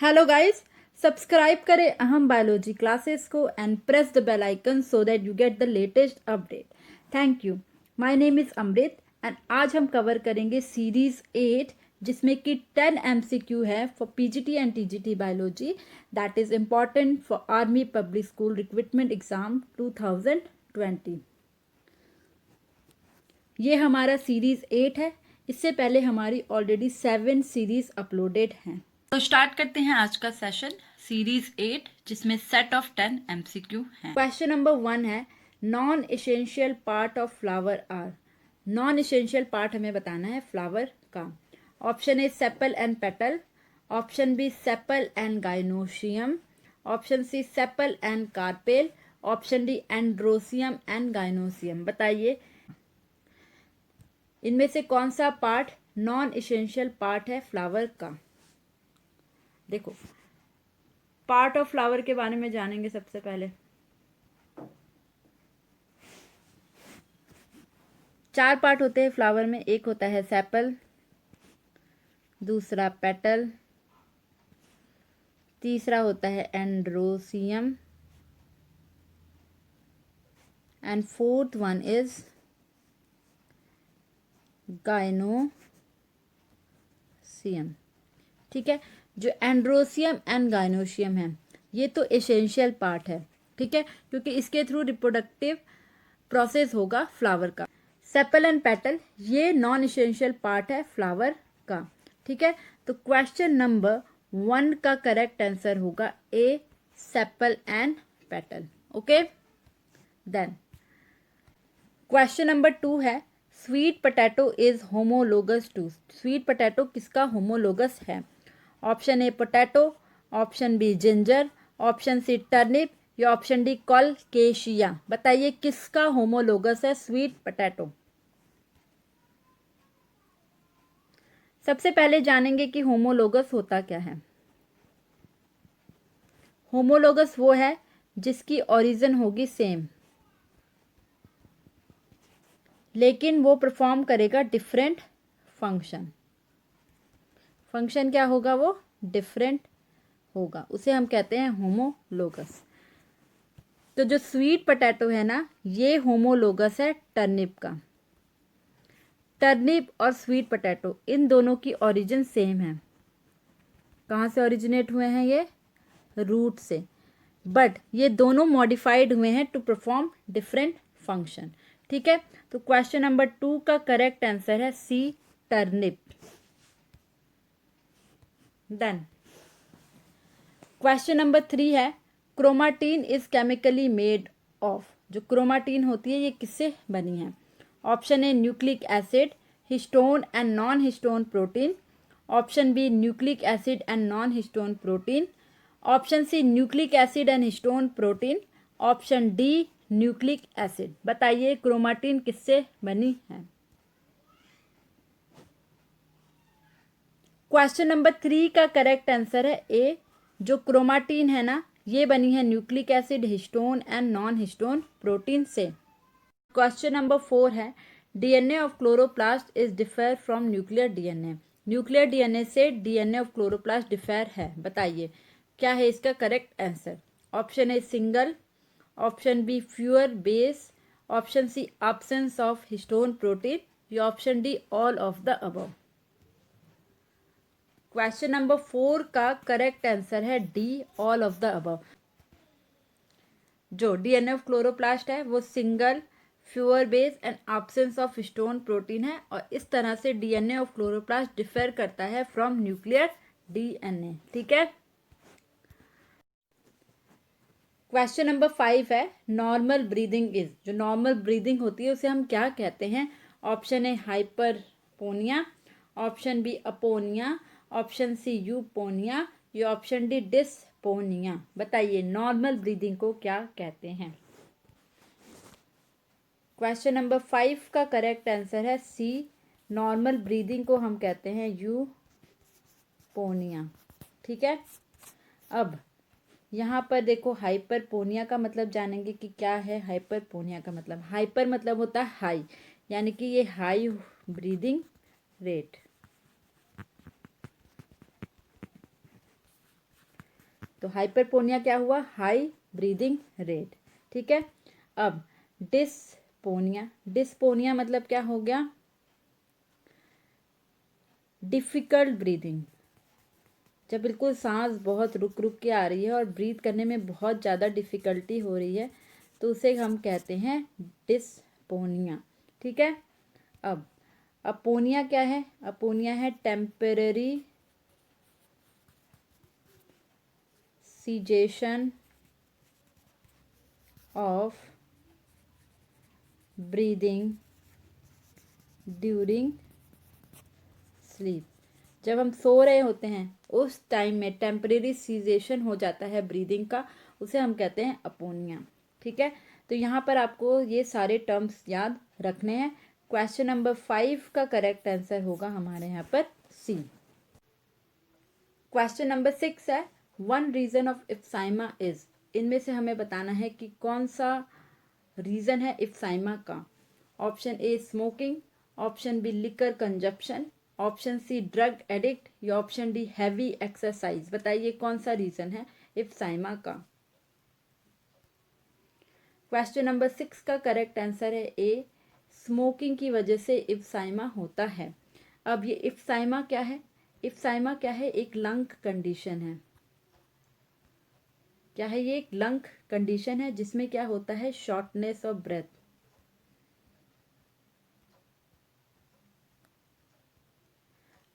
Hello guys, subscribe करें Aham biology classes को and press the bell icon so that you get the latest update. Thank you. My name is Amrit and आज हम cover करेंगे series 8 जिसमें कि 10 MCQ है for PGT and TGT biology that is important for army public school recruitment exam 2020। ये हमारा series 8 है। इससे पहले हमारी ऑलरेडी 7 सीरीज अपलोडेड हैं। तो स्टार्ट करते हैं आज का सेशन सीरीज 8 जिसमें सेट ऑफ 10 MCQ हैं। क्वेश्चन नंबर 1 है non essential part of flower are. Non essential part हमें बताना है फ्लावर का। Option A sepal and petal, option B sepal and gynoecium, option C sepal and carpel, option D androecium and gynoecium. बताइए इनमें से कौन सा पार्ट नॉन एसेंशियल पार्ट है फ्लावर का। देखो पार्ट ऑफ फ्लावर के बारे में जानेंगे। सबसे पहले 4 पार्ट होते हैं फ्लावर में। एक होता है सेपल, दूसरा पेटल, तीसरा होता है androecium and fourth one is gynoecium. ठीक है, जो एंड्रोसियम एंड गाइनोशियम है ये तो एसेंशियल पार्ट है। ठीक है, क्योंकि इसके थ्रू रिप्रोडक्टिव प्रोसेस होगा फ्लावर का। सेपल एंड पेटल ये नॉन एसेंशियल पार्ट है फ्लावर का। ठीक है, तो क्वेश्चन नंबर 1 का करेक्ट आंसर होगा A sepal and petal. Okay, then question number 2 है sweet potato is homologous to. Sweet potato किसका होमोलोगस है। Option A potato, option B ginger, option C turnip या ऑप्शन डी कॉलकेशिया। बताइए किसका homologous है sweet potato. सबसे पहले जानेंगे कि होमोलोगस होता क्या है। होमोलोगस वो है जिसकी ओरिजिन होगी सेम लेकिन वो परफॉर्म करेगा डिफरेंट फंक्शन। फंक्शन क्या होगा, वो डिफरेंट होगा, उसे हम कहते हैं होमोलोगस। तो जो स्वीट पोटैटो है ना ये होमोलोगस है टर्निप का। टर्निप और स्वीट पोटैटो इन दोनों की ओरिजिन सेम है। कहाँ से ओरिजिनेट हुए हैं ये, रूट से, बट ये दोनों मॉडिफाइड हुए हैं टू परफॉर्म डिफरेंट फंक्शन। ठीक है, तो क्वेश्चन नंबर 2 का करेक्ट आंसर है C turnip. Then question number 3 है chromatin is chemically made of. जो क्रोमाटीन होती है ये किससे बनी है। Option A nucleic acid, histone and non histone protein, option B nucleic acid and non histone protein, option C nucleic acid and histone protein, option D nucleic acid. बताइए chromatin किससे बनी है। क्वेश्चन नंबर 3 का correct answer है ए। जो chromatin है ना ये बनी है nucleic acid, histone and non histone protein से। क्वेश्चन नंबर 4 है DNA of chloroplast is differ from nuclear DNA. Nuclear DNA से डीएनए ऑफ क्लोरोप्लास्ट डिफर है। बताइए क्या है इसका correct answer. Option A single, option B fewer base, option C absence of histone protein या option D all of the above. Question number 4 का correct answer है D all of the above. जो DNA of chloroplast है वो single, fewer base and absence of histone protein है और इस तरह से डीएनए ऑफ क्लोरोप्लास्ट डिफर करता है फ्रॉम न्यूक्लियर डीएनए। ठीक है, क्वेश्चन नंबर 5 है नॉर्मल ब्रीदिंग इज। जो नॉर्मल ब्रीदिंग होती है उसे हम क्या कहते हैं। Option A hyperpnoea, option B apnoea, option C eupnoea या ऑप्शन डी डिस्पोनिया। बताइए नॉर्मल ब्रीदिंग को क्या कहते हैं। क्वेश्चन नंबर 5 का करेक्ट आंसर है सी। नॉर्मल ब्रीदिंग को हम कहते हैं यूपोनिया। ठीक है, अब यहाँ पर देखो हाइपरपोनिया का मतलब जानेंगे कि क्या है। हाइपरपोनिया का मतलब, हाइपर मतलब होता है हाई, यानी कि ये हाई ब्रीदिंग रेट। तो हाइपरपोनिया क्या हुआ, हाई ब्रीदिंग रेट। ठीक है, अब डिस्पोनिया, डिस्पोनिया मतलब क्या हो गया, डिफिकल्ट ब्रीदिंग, जब बिल्कुल सांस बहुत रुक रुक के आ रही है और ब्रीथ करने में बहुत ज़्यादा डिफ़िकल्टी हो रही है, तो उसे हम कहते हैं डिस्पोनिया। ठीक है, अब अपोनिया क्या है, अपोनिया है temporary cessation of breathing during sleep. जब हम सो रहे होते हैं उस टाइम में टेम्परेरी सीजेशन हो जाता है ब्रीदिंग का, उसे हम कहते हैं अपोनिया। ठीक है, तो यहाँ पर आपको ये सारे टर्म्स याद रखने हैं। क्वेश्चन नंबर 5 का करेक्ट आंसर होगा हमारे यहाँ पर सी। क्वेश्चन नंबर 6 है, वन रीजन ऑफ इफ्साइमा इज। इनमें से हमें बताना है कि कौन सा रीजन है इफ्साइमा का। Option A smoking, option B liquor consumption, option C drug addict, या ऑप्शन डी हैवी एक्सरसाइज। बताइए कौन सा रीजन है इफ्साइमा का। क्वेश्चन नंबर 6 का करेक्ट आंसर है ए, स्मोकिंग की वजह से इफ्साइमा होता है। अब ये इफ्साइमा क्या है, इफ्साइमा क्या है, एक लंग कंडीशन है। क्या है ये, एक लंग कंडीशन है जिसमें क्या होता है, शॉर्टनेस ऑफ ब्रेथ।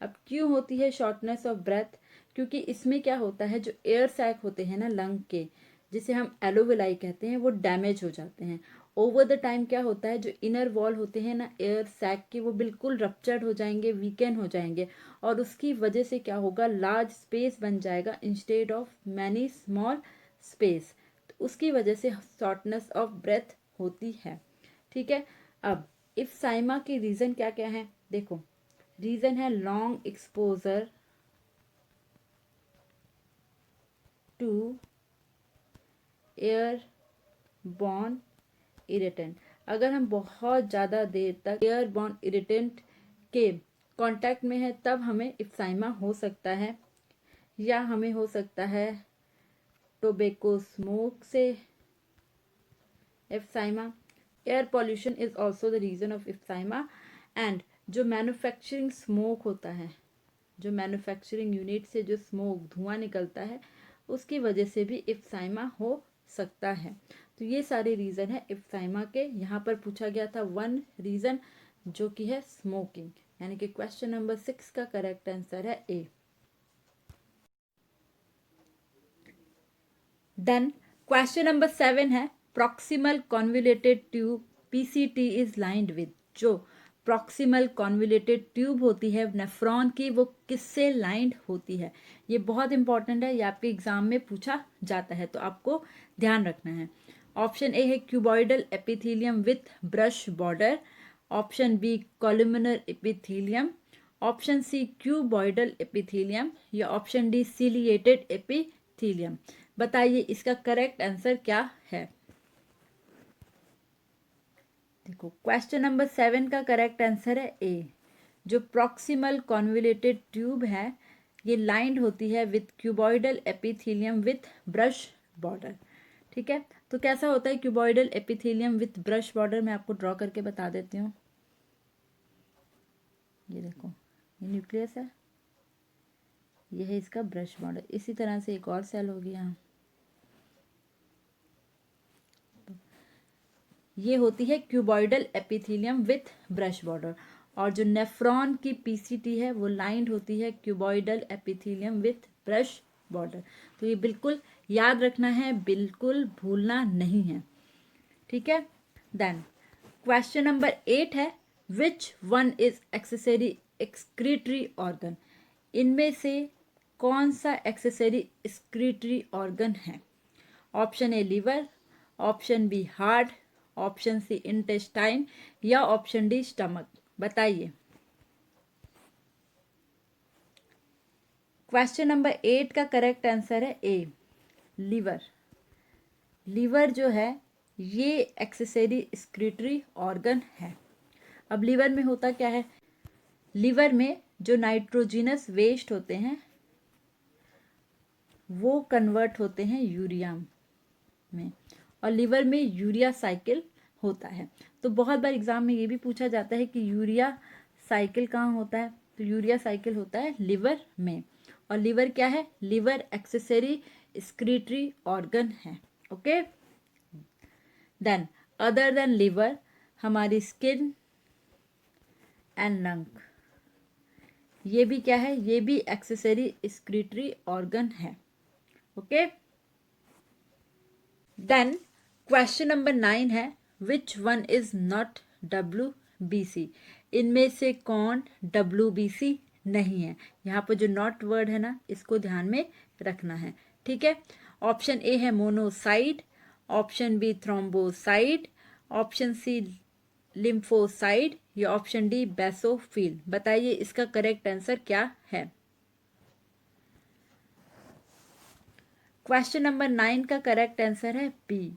अब क्यों होती है शॉर्टनेस ऑफ ब्रेथ, क्योंकि इसमें क्या होता है, जो एयर सैक होते हैं ना लंग के, जिसे हम एलोविलाई कहते हैं, वो डैमेज हो जाते हैं ओवर द टाइम। क्या होता है, जो इनर वॉल होते हैं ना एयर सैक के, वो बिल्कुल रप्चर्ड हो जाएंगे, वीकन हो जाएंगे, और उसकी वजह से क्या होगा, लार्ज स्पेस बन जाएगा instead of many small space. तो उसकी वजह से शॉर्टनेस ऑफ ब्रेथ होती है। ठीक है, अब इफ्साइमा की रीज़न क्या क्या है, देखो रीज़न है long exposure to air borne irritant. अगर हम बहुत ज़्यादा देर तक एयर बॉर्न इरिटेंट के कांटेक्ट में है तब हमें इफ्साइमा हो सकता है, या हमें हो सकता है टोबैको स्मोक से emphysema. Air pollution is also the reason of emphysema, and जो मैन्युफैक्चरिंग स्मोक होता है, जो मैन्युफैक्चरिंग यूनिट से जो स्मोक धुआं निकलता है, उसकी वजह से भी इफ्साइमा हो सकता है। तो ये सारे रीज़न है इफ्साइमा के। यहाँ पर पूछा गया था वन रीज़न जो कि है स्मोकिंग, यानी कि क्वेश्चन नंबर 6 का करेक्ट आंसर है ए। देन क्वेश्चन नंबर 7 है, proximal convoluted tube PCT is lined with. जो प्रॉक्सिमल कॉन्वुलेटेड ट्यूब होती है नेफ्रॉन की, वो किससे लाइंड होती है। ये बहुत इंपॉर्टेंट है, ये आपके एग्जाम में पूछा जाता है, तो आपको ध्यान रखना है। ऑप्शन ए है cuboidal epithelium with brush border, option B columnar epithelium, option C cuboidal epithelium, या ऑप्शन डी सिलिएटेड एपिथेलियम। बताइए इसका करेक्ट आंसर क्या है। देखो क्वेश्चन नंबर 7 का करेक्ट आंसर है ए। जो प्रॉक्सिमल कॉन्वुलेटेड ट्यूब है ये लाइंड होती है with cuboidal epithelium with brush border. ठीक है, तो कैसा होता है cuboidal epithelium with brush border, मैं आपको ड्रॉ करके बता देती हूँ। ये देखो, ये न्यूक्लियस है, ये है इसका ब्रश बॉर्डर। इसी तरह से एक और सेल होगी यहाँ, ये होती है cuboidal epithelium with brush border. और जो नेफ्रॉन की पीसीटी है वो लाइंड होती है cuboidal epithelium with brush border. तो ये बिल्कुल याद रखना है, बिल्कुल भूलना नहीं है। ठीक है, देन क्वेश्चन नंबर 8 है, which one is accessory excretory organ. इनमें से कौन सा एक्सेसरी एक्सक्रीटरी ऑर्गन है। Option A liver, option B heart, option C intestine, या ऑप्शन डी स्टमक। बताइए। क्वेश्चन नंबर 8 का करेक्ट आंसर है ए, लीवर। लीवर जो है ये एक्सेसरी एक्सक्रीटरी ऑर्गन है। अब लीवर में होता क्या है, लीवर में जो नाइट्रोजिनस वेस्ट होते हैं वो कन्वर्ट होते हैं यूरिया में, और लिवर में यूरिया साइकिल होता है। तो बहुत बार एग्जाम में ये भी पूछा जाता है कि यूरिया साइकिल कहाँ होता है, तो यूरिया साइकिल होता है लिवर में। और लिवर क्या है, लिवर एक्सेसरी एक्सक्रीटरी ऑर्गन है। Okay, then other than liver हमारी स्किन एंड लंग, ये भी क्या है, ये भी एक्सेसरी एक्सक्रीटरी ऑर्गन है। ओके, देन क्वेश्चन नंबर 9 है, which one is not WBC, इनमें से कौन WBC नहीं है। यहाँ पर जो नॉट वर्ड है ना, इसको ध्यान में रखना है, ठीक है। ऑप्शन ए है monocyte, option B thrombocyte, option C lymphocyte, या ऑप्शन डी बेसोफिल। बताइए इसका करेक्ट आंसर क्या है। क्वेश्चन नंबर 9 का करेक्ट आंसर है बी,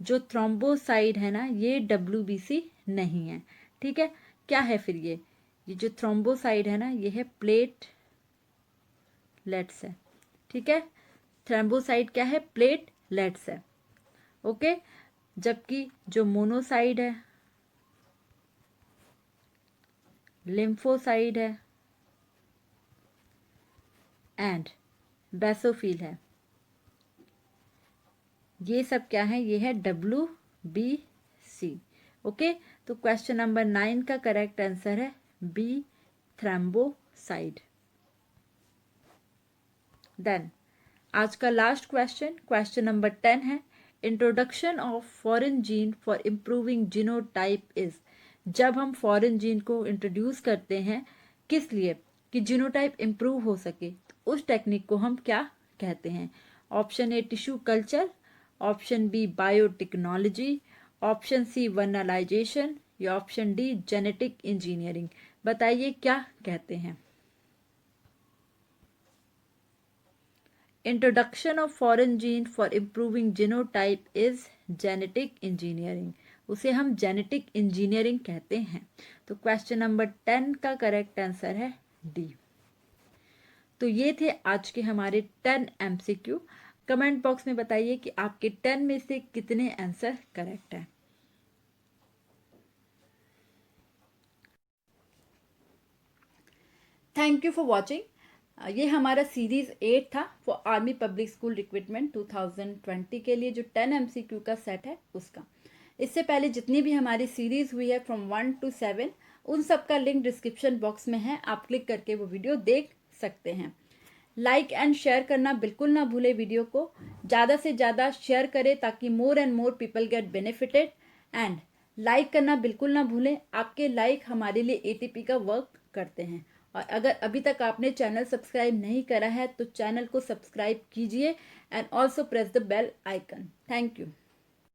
जो थ्रोम्बोसाइड है ना, ये WBC नहीं है, ठीक है। क्या है फिर ये जो थ्रोम्बोसाइड है ना, ये है प्लेटलेट्स है, ठीक है। थ्रोम्बोसाइड क्या है, प्लेटलेट्स है। ओके, जबकि जो मोनोसाइड है, लिम्फोसाइड है एंड बेसोफिल है, ये सब क्या है, ये है WBC। ओके, तो क्वेश्चन नंबर 9 का करेक्ट आंसर है बी, थ्रोम्बोसाइड। देन आज का लास्ट क्वेश्चन, क्वेश्चन नंबर 10 है, introduction of foreign gene for improving genotype is. जब हम फॉरेन जीन को इंट्रोड्यूस करते हैं किस लिए, कि जीनोटाइप इम्प्रूव हो सके, तो उस टेक्निक को हम क्या कहते हैं। Option A tissue culture, option B biotechnology, option C vernalization, या ऑप्शन डी जेनेटिक इंजीनियरिंग। बताइए क्या कहते हैं। Introduction of foreign gene for improving genotype is genetic engineering, उसे हम जेनेटिक इंजीनियरिंग कहते हैं। तो क्वेश्चन नंबर 10 का करेक्ट आंसर है डी। तो ये थे आज के हमारे 10 MCQ। कमेंट बॉक्स में बताइए कि आपके 10 में से कितने आंसर करेक्ट है। Thank you for watching. ये हमारा सीरीज 8 था for army public school recruitment 2020 के लिए, जो 10 MCQ का सेट है उसका। इससे पहले जितनी भी हमारी सीरीज हुई है फ्रॉम 1 to 7, उन सब का लिंक डिस्क्रिप्शन बॉक्स में है, आप क्लिक करके वो वीडियो देख सकते हैं। लाइक एंड शेयर करना बिल्कुल ना भूले, वीडियो को ज़्यादा से ज़्यादा शेयर करें ताकि more and more people get benefited. And like करना बिल्कुल ना भूलें, आपके लाइक हमारे लिए ATP का वर्क करते हैं। और अगर अभी तक आपने चैनल सब्सक्राइब नहीं करा है तो चैनल को सब्सक्राइब कीजिए and also press the bell icon. Thank you.